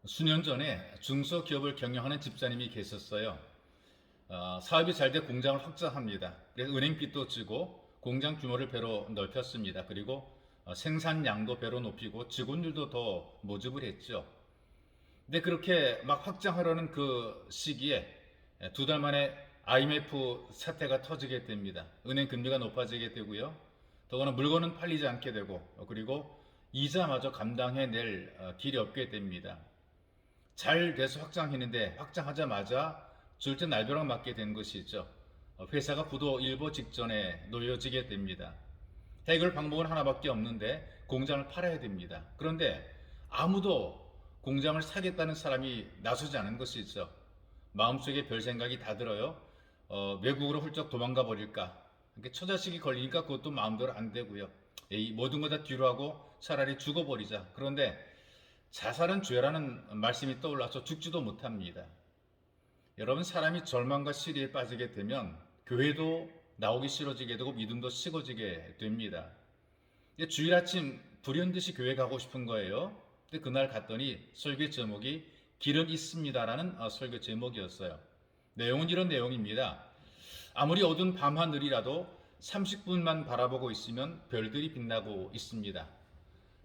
수년 전에 중소기업을 경영하는 집사님이 계셨어요. 사업이 잘 돼 공장을 확장합니다. 그래서 은행빚도 지고 공장 규모를 배로 넓혔습니다. 그리고 생산량도 배로 높이고 직원들도 더 모집을 했죠. 근데 그렇게 막 확장하려는 그 시기에 두 달 만에 IMF 사태가 터지게 됩니다. 은행 금리가 높아지게 되고요. 더구나 물건은 팔리지 않게 되고 그리고 이자마저 감당해낼 길이 없게 됩니다. 잘 돼서 확장했는데 확장하자마자 줄때 날벼락 맞게 된 것이죠. 회사가 부도 일보 직전에 놓여지게 됩니다. 해결 방법은 하나밖에 없는데 공장을 팔아야 됩니다. 그런데 아무도 공장을 사겠다는 사람이 나서지 않은 것이죠. 마음속에 별 생각이 다 들어요. 외국으로 훌쩍 도망가 버릴까. 처자식이 걸리니까 그것도 마음대로 안 되고요. 이 모든 거 다 뒤로 하고 차라리 죽어버리자. 그런데 자살은 죄라는 말씀이 떠올라서 죽지도 못합니다. 여러분, 사람이 절망과 시리에 빠지게 되면 교회도 나오기 싫어지게 되고 믿음도 식어지게 됩니다. 주일 아침 불현듯이 교회 가고 싶은 거예요. 근데 그날 갔더니 설교 제목이 길은 있습니다라는 설교 제목이었어요. 내용은 이런 내용입니다. 아무리 어두운 밤하늘이라도 30분만 바라보고 있으면 별들이 빛나고 있습니다.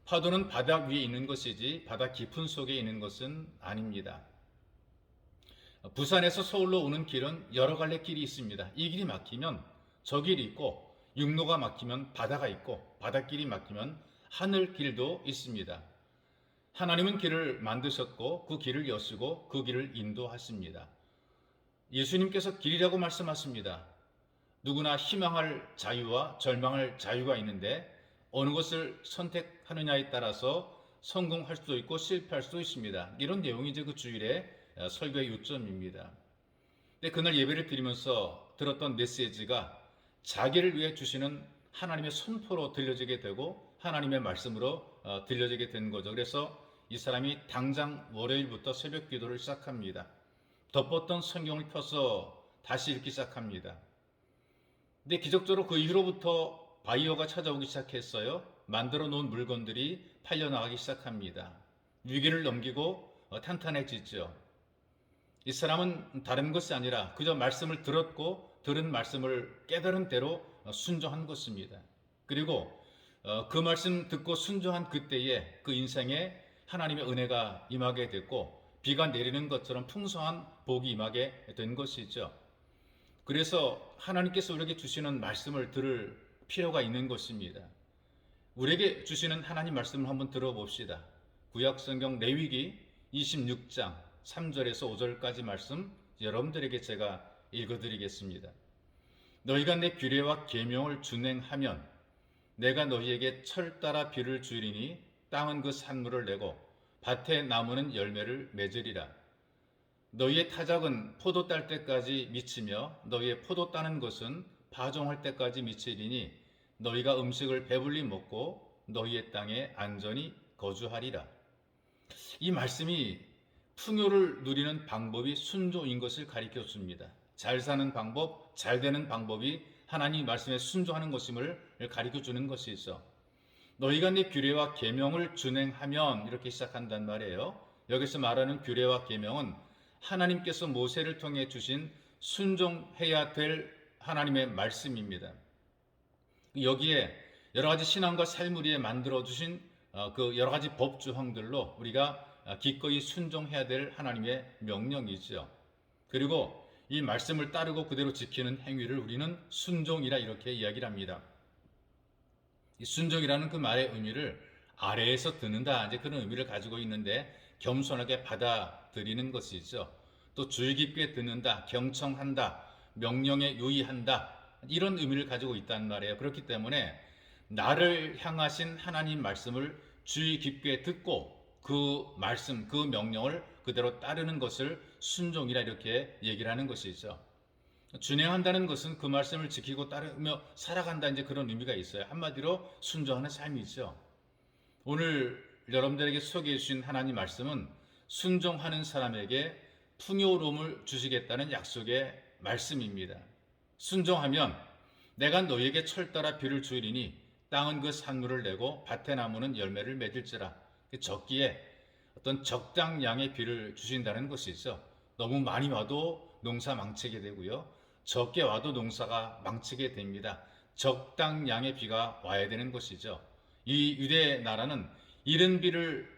파도는 바닥 위에 있는 것이지 바닥 깊은 속에 있는 것은 아닙니다. 부산에서 서울로 오는 길은 여러 갈래 길이 있습니다. 이 길이 막히면 저 길이 있고, 육로가 막히면 바다가 있고, 바닷길이 막히면 하늘길도 있습니다. 하나님은 길을 만드셨고 그 길을 여시고 그 길을 인도하십니다. 예수님께서 길이라고 말씀하십니다. 누구나 희망할 자유와 절망할 자유가 있는데 어느 것을 선택하느냐에 따라서 성공할 수도 있고 실패할 수도 있습니다. 이런 내용이 이제 그 주일의 설교의 요점입니다. 근데 그날 예배를 드리면서 들었던 메시지가 자기를 위해 주시는 하나님의 선포로 들려지게 되고 하나님의 말씀으로 들려지게 된 거죠. 그래서 이 사람이 당장 월요일부터 새벽 기도를 시작합니다. 덮었던 성경을 펴서 다시 읽기 시작합니다. 근데 기적적으로 그 이후로부터 바이어가 찾아오기 시작했어요. 만들어 놓은 물건들이 팔려나가기 시작합니다. 위기를 넘기고 탄탄해지죠. 이 사람은 다른 것이 아니라 그저 말씀을 들었고 들은 말씀을 깨달은 대로 순종한 것입니다. 그리고 그 말씀 듣고 순종한 그때에 그 인생에 하나님의 은혜가 임하게 됐고 비가 내리는 것처럼 풍성한 복이 임하게 된 것이죠. 그래서 하나님께서 우리에게 주시는 말씀을 들을 필요가 있는 것입니다. 우리에게 주시는 하나님 말씀을 한번 들어봅시다. 구약성경 레위기 26장 3절에서 5절까지 말씀 여러분들에게 제가 읽어드리겠습니다. 너희가 내 규례와 계명을 준행하면 내가 너희에게 철 따라 비를 주리니 땅은 그 산물을 내고 밭에 나무는 열매를 맺으리라. 너희의 타작은 포도 딸 때까지 미치며 너희의 포도 따는 것은 파종할 때까지 미치리니 너희가 음식을 배불리 먹고 너희의 땅에 안전히 거주하리라. 이 말씀이 풍요를 누리는 방법이 순종인 것을 가르쳐 줍니다. 잘 사는 방법, 잘 되는 방법이 하나님 말씀에 순종하는 것임을 가르쳐 주는 것이죠. 너희가 내 규례와 계명을 준행하면 이렇게 시작한단 말이에요. 여기서 말하는 규례와 계명은 하나님께서 모세를 통해 주신 순종해야 될 하나님의 말씀입니다. 여기에 여러 가지 신앙과 삶을 위해 만들어 주신 그 여러 가지 법 조항들로 우리가 기꺼이 순종해야 될 하나님의 명령이죠. 그리고 이 말씀을 따르고 그대로 지키는 행위를 우리는 순종이라 이렇게 이야기를 합니다. 이 순종이라는 그 말의 의미를 아래에서 듣는다 이제 그런 의미를 가지고 있는데 겸손하게 받아들이는 것이죠. 또 주의 깊게 듣는다, 경청한다, 명령에 유의한다 이런 의미를 가지고 있단 말이에요. 그렇기 때문에 나를 향하신 하나님 말씀을 주의 깊게 듣고 그 말씀, 그 명령을 그대로 따르는 것을 순종이라 이렇게 얘기를 하는 것이죠. 준행한다는 것은 그 말씀을 지키고 따르며 살아간다 이제 그런 의미가 있어요. 한마디로 순종하는 삶이죠. 오늘 여러분들에게 소개해 주신 하나님 말씀은 순종하는 사람에게 풍요로움을 주시겠다는 약속의 말씀입니다. 순종하면 내가 너희에게 철 따라 비를 주리니 땅은 그 산물을 내고 밭에 나무는 열매를 맺을지라. 적기에 어떤 적당량의 비를 주신다는 것이죠. 너무 많이 와도 농사 망치게 되고요. 적게 와도 농사가 망치게 됩니다. 적당량의 비가 와야 되는 것이죠. 이 유대 나라는 이른 비를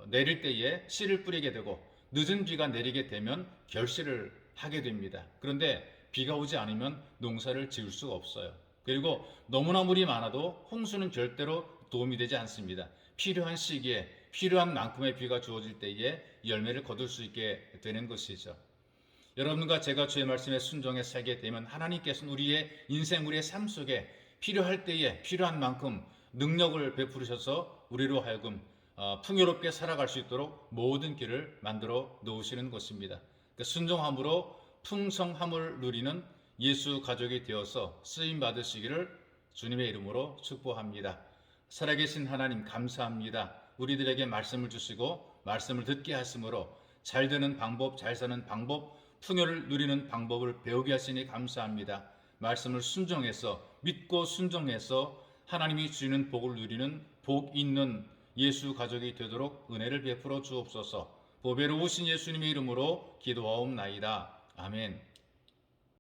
내릴 때에 씨를 뿌리게 되고 늦은 비가 내리게 되면 결실을 하게 됩니다. 그런데 비가 오지 않으면 농사를 지을 수가 없어요. 그리고 너무나 물이 많아도 홍수는 절대로 도움이 되지 않습니다. 필요한 시기에 필요한 만큼의 비가 주어질 때에 열매를 거둘 수 있게 되는 것이죠. 여러분과 제가 주의 말씀에 순종해 살게 되면 하나님께서는 우리의 인생, 우리의 삶 속에 필요할 때에 필요한 만큼 능력을 베푸셔서 우리로 하여금 풍요롭게 살아갈 수 있도록 모든 길을 만들어 놓으시는 것입니다. 순종함으로 풍성함을 누리는 예수 가족이 되어서 쓰임 받으시기를 주님의 이름으로 축복합니다. 살아계신 하나님 감사합니다. 우리들에게 말씀을 주시고 말씀을 듣게 하심으로 잘 되는 방법, 잘 사는 방법, 풍요를 누리는 방법을 배우게 하시니 감사합니다. 말씀을 순종해서 믿고 순종해서 하나님이 주시는 복을 누리는 복 있는 예수 가족이 되도록 은혜를 베풀어 주옵소서. 보배로우신 예수님의 이름으로 기도하옵나이다. 아멘.